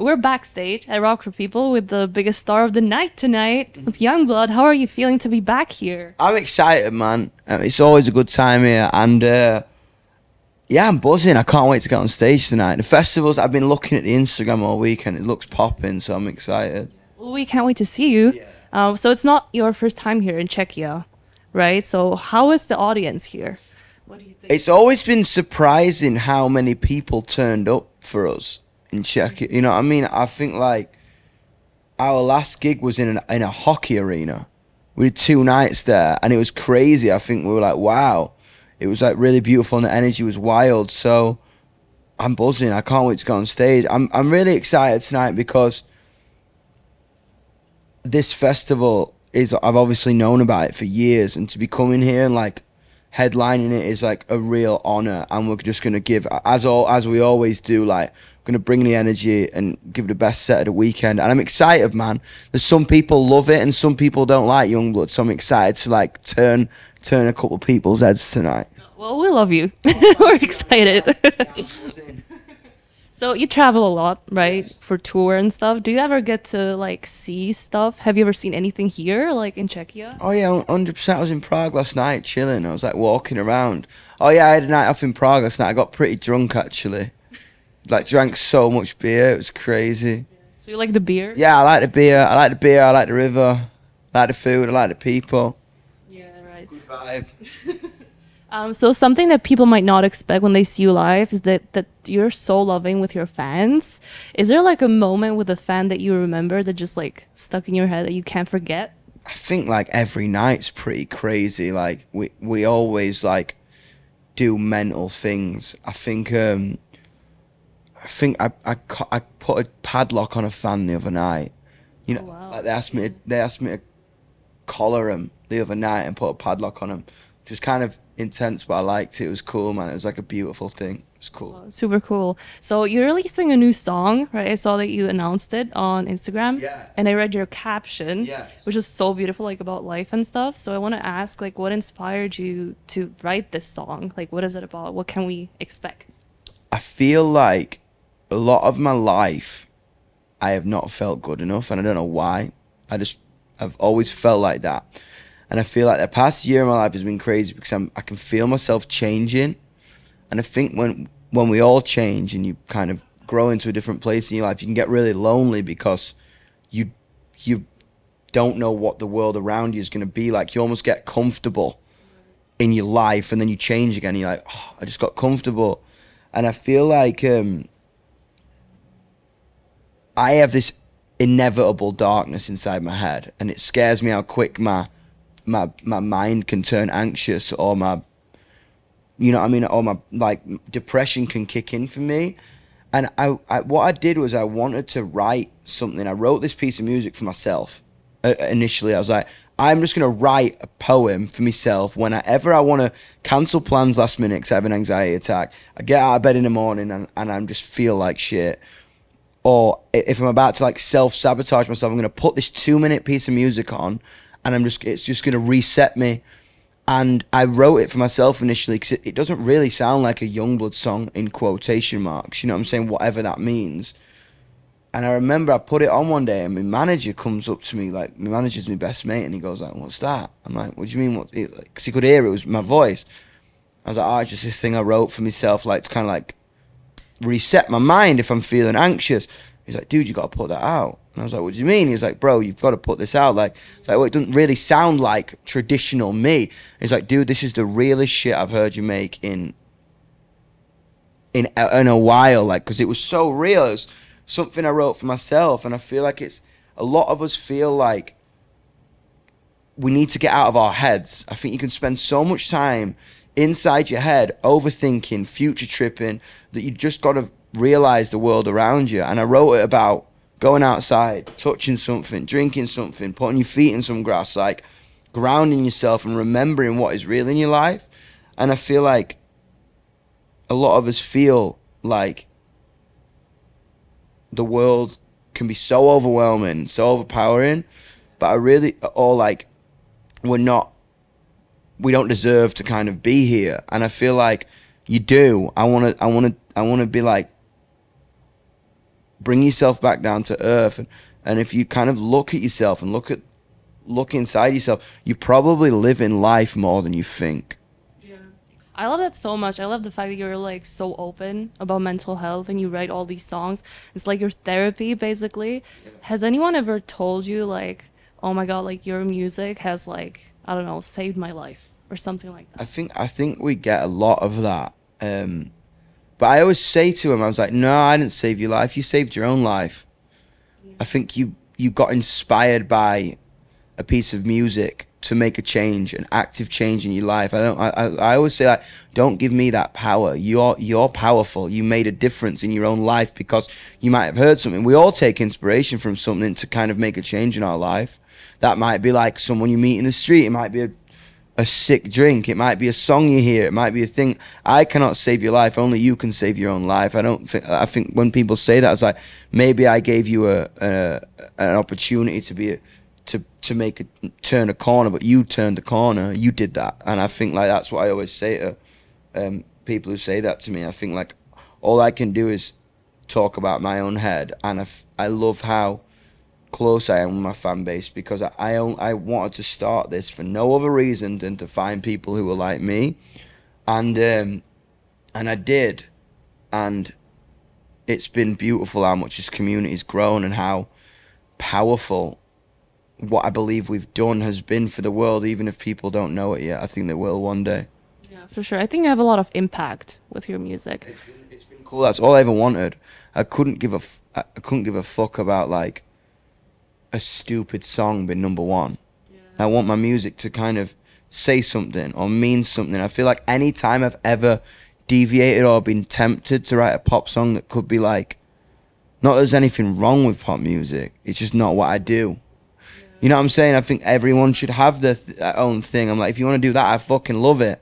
we're backstage at Rock for People with the biggest star of the night tonight, with Yungblud. How are you feeling to be back here? I'm excited, man. It's always a good time here, and yeah, I'm buzzing. I can't wait to get on stage tonight. The festivals, I've been looking at the Instagram all weekend. It looks popping, so I'm excited. Well, we can't wait to see you. Yeah. So it's not your first time here in Czechia, right? So how is the audience here? What do you think? It's always been surprising how many people turned up for us in Czechia. You know what I mean? I think like our last gig was in a hockey arena. We did 2 nights there, and it was crazy. I think we were like, wow. It was like really beautiful, and the energy was wild. So I'm buzzing. I can't wait to go on stage. I'm really excited tonight because this festival is, I've obviously known about it for years, and to be coming here and like headlining it is like a real honor. And we're just gonna give, as we always do, like we're gonna bring the energy and give the best set of the weekend. And I'm excited, man. There's some people love it and some people don't like Yungblud, so I'm excited to like turn a couple people's heads tonight. Well, we love you. We're excited. So you travel a lot, right? Yes. For tour and stuff. Do you ever get to like see stuff? Have you ever seen anything here, like in Czechia? Oh yeah, 100%. I was in Prague last night chilling. I was like walking around. Oh yeah, I had a night off in Prague last night. I got pretty drunk actually. Like drank so much beer, it was crazy. So you like the beer? Yeah, I like the beer. I like the beer. I like the river. I like the food. I like the people. Yeah, right. Good vibe. So something that people might not expect when they see you live is that you're so loving with your fans. Is there like a moment with a fan that you remember that just like stuck in your head that you can't forget? I think like every night's pretty crazy. Like we always like do mental things. I think I put a padlock on a fan the other night. You know, oh, wow. Like they asked me to collar him the other night and put a padlock on him. It was kind of intense, but I liked it. It was cool, man. It was like a beautiful thing. It was cool. Oh, super cool. So you're releasing a new song, right? I saw that you announced it on Instagram. Yeah. And I read your caption, yes. which is so beautiful, like about life and stuff. So I want to ask, like, what inspired you to write this song? Like, what is it about? What can we expect? I feel like a lot of my life, I have not felt good enough, and I don't know why. I've always felt like that. And I feel like the past year of my life has been crazy because I can feel myself changing. And I think when we all change and you kind of grow into a different place in your life, you can get really lonely because you don't know what the world around you is going to be like. You almost get comfortable in your life and then you change again. You're like, oh, I just got comfortable. And I feel like I have this inevitable darkness inside my head, and it scares me how quick my mind can turn anxious, or you know what I mean, or my like depression can kick in for me. And what I did was I wanted to write something. I wrote this piece of music for myself. Initially I was like, I'm just gonna write a poem for myself whenever I want to cancel plans last minute because I have an anxiety attack. I get out of bed in the morning and I just feel like shit. Or if I'm about to like self-sabotage myself, I'm gonna put this 2-minute piece of music on, and it's just gonna reset me. And I wrote it for myself initially because it doesn't really sound like a Yungblud song in quotation marks. You know what I'm saying? Whatever that means. And I remember I put it on one day, and my manager comes up to me, like my manager's my best mate, and he goes like, "What's that?" I'm like, "What do you mean?" Because he could hear it was my voice. I was like, "Oh, it's just this thing I wrote for myself, like to kind of like reset my mind if I'm feeling anxious." He's like, "Dude, you got to put that out." And I was like, "What do you mean?" He's like, "Bro, you've got to put this out." Like, it's like, well, it doesn't really sound like traditional me. He's like, "Dude, this is the realest shit I've heard you make in a while." Like, because it was so real. It was something I wrote for myself, and I feel like it's a lot of us feel like we need to get out of our heads. I think you can spend so much time inside your head overthinking, future tripping, that you just got to realize the world around you. And I wrote it about going outside, touching something, drinking something, putting your feet in some grass, like grounding yourself and remembering what is real in your life. And I feel like a lot of us feel like the world can be so overwhelming, so overpowering, but I really, or like we don't deserve to kind of be here. And I feel like you do. I want to be like bring yourself back down to earth, and if you kind of look at yourself and look inside yourself, you're probably living life more than you think. I love that so much. I love the fact that you're like so open about mental health and you write all these songs. It's like your therapy, basically. Has anyone ever told you like, oh my God, like your music has like, I don't know, saved my life or something like that? I think we get a lot of that. But I always say to him, I was like, no, I didn't save your life. You saved your own life. I think you got inspired by a piece of music to make a change, an active change in your life. I always say, like, don't give me that power. You're powerful. You made a difference in your own life because you might have heard something. We all take inspiration from something to kind of make a change in our life. That might be like someone you meet in the street. It might be a sick drink. It might be a song you hear. It might be a thing. I cannot save your life. Only you can save your own life. I think when people say that, it's like, maybe I gave you an opportunity to turn a corner, but you turned the corner. You did that. And I think like that's what I always say to people who say that to me. I think like all I can do is talk about my own head, and I love how close I am with my fan base, because I wanted to start this for no other reason than to find people who were like me, and I did, and it's been beautiful how much this community's grown and how powerful what I believe we've done has been for the world. Even if people don't know it yet, I think they will one day. Yeah, for sure. I think you have a lot of impact with your music. It's been cool. That's all I ever wanted. I couldn't give a fuck about like a stupid song being #1. Yeah. I want my music to kind of say something or mean something. I feel like any time I've ever deviated or been tempted to write a pop song that could be like, not that there's anything wrong with pop music, it's just not what I do. You know what I'm saying? I think everyone should have their own thing. I'm like, if you want to do that, I fucking love it.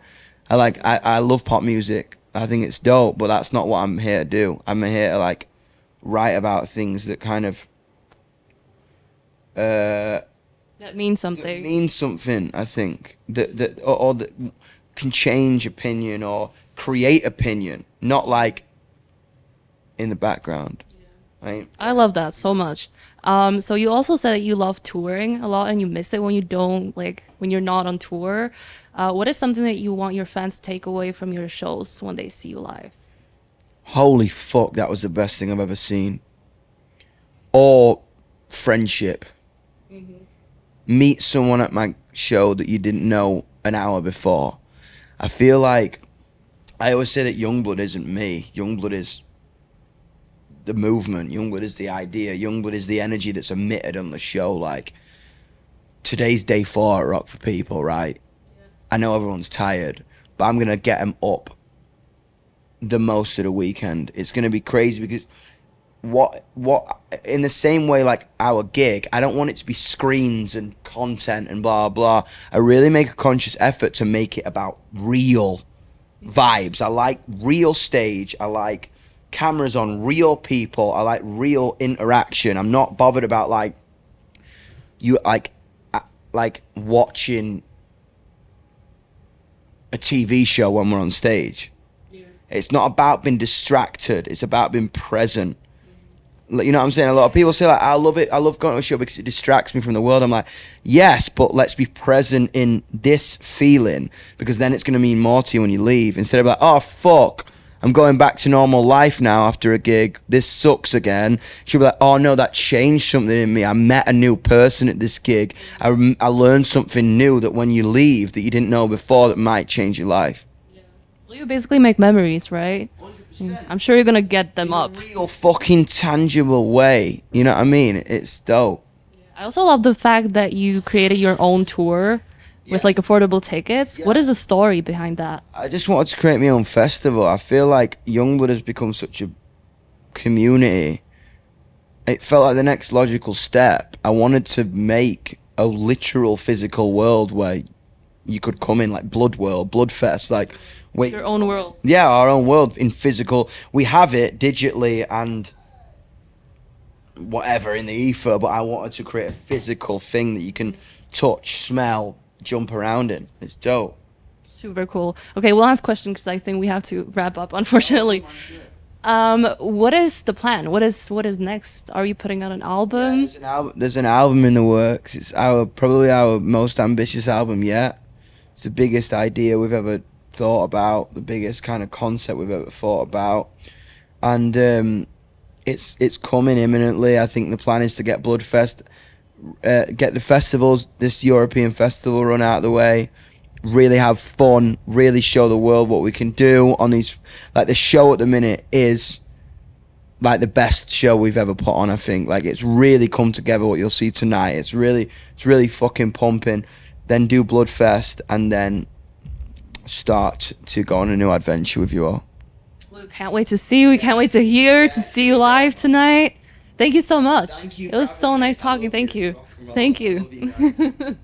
I love pop music. I think it's dope, but that's not what I'm here to do. I'm here to like write about things that kind of that means something. That means something. I think or that can change opinion or create opinion, not like in the background. Yeah. Right? I love that so much. So you also said that you love touring a lot and you miss it when you don't, like, when you're not on tour. What is something that you want your fans to take away from your shows when they see you live? Holy fuck, that was the best thing I've ever seen. Or friendship. Mm-hmm. Meet someone at my show that you didn't know an hour before. I feel like, I always say that Yungblud isn't me. Yungblud is the movement. Yungblud is the idea. Yungblud is the energy that's emitted on the show. Like, today's day 4 at Rock for People, right? Yeah. I know everyone's tired, but I'm gonna get them up the most of the weekend. It's gonna be crazy because what in the same way like our gig, I don't want it to be screens and content and blah blah. I really make a conscious effort to make it about real vibes. I like real stage. I like cameras on real people. I like real interaction. I'm not bothered about like you like watching a TV show when we're on stage. Yeah. It's not about being distracted. It's about being present. You know what I'm saying? A lot of people say like, I love it. I love going to a show because it distracts me from the world. I'm like, yes, but let's be present in this feeling, because then it's going to mean more to you when you leave. Instead of like, oh fuck, I'm going back to normal life now after a gig. This sucks again. She'll be like, oh no, that changed something in me. I met a new person at this gig. I learned something new that when you leave that you didn't know before that might change your life. Yeah. Well, you basically make memories, right? 100%. I'm sure you're going to get them up. In a real fucking tangible way. You know what I mean? It's dope. Yeah. I also love the fact that you created your own tour. With like affordable tickets. Yes. What is the story behind that? I just wanted to create my own festival. I feel like Yungblud has become such a community. It felt like the next logical step. I wanted to make a literal physical world where you could come in, like Blood World, Bloodfest, like wait, your own world. Yeah, our own world in physical. We have it digitally and whatever in the ether, but I wanted to create a physical thing that you can touch, smell, jump around in. It's dope. Super cool. Okay, well, last question, because I think we have to wrap up, unfortunately. What is the plan? What is next? Are you putting out an album? There's an album in the works. It's probably our most ambitious album yet. It's the biggest idea we've ever thought about, the biggest kind of concept we've ever thought about, and it's coming imminently. I think the plan is to get Bloodfest, get the festivals, this European festival run out of the way, really have fun, really show the world what we can do on these. Like, the show at the minute is like the best show we've ever put on. I think, like, it's really come together. What you'll see tonight, it's really fucking pumping. Then do Bloodfest, and then start to go on a new adventure with you all. We can't wait to see you. We can't wait to see you live tonight. Thank you so much. Thank you. It was so nice talking. Thank you. Thank you.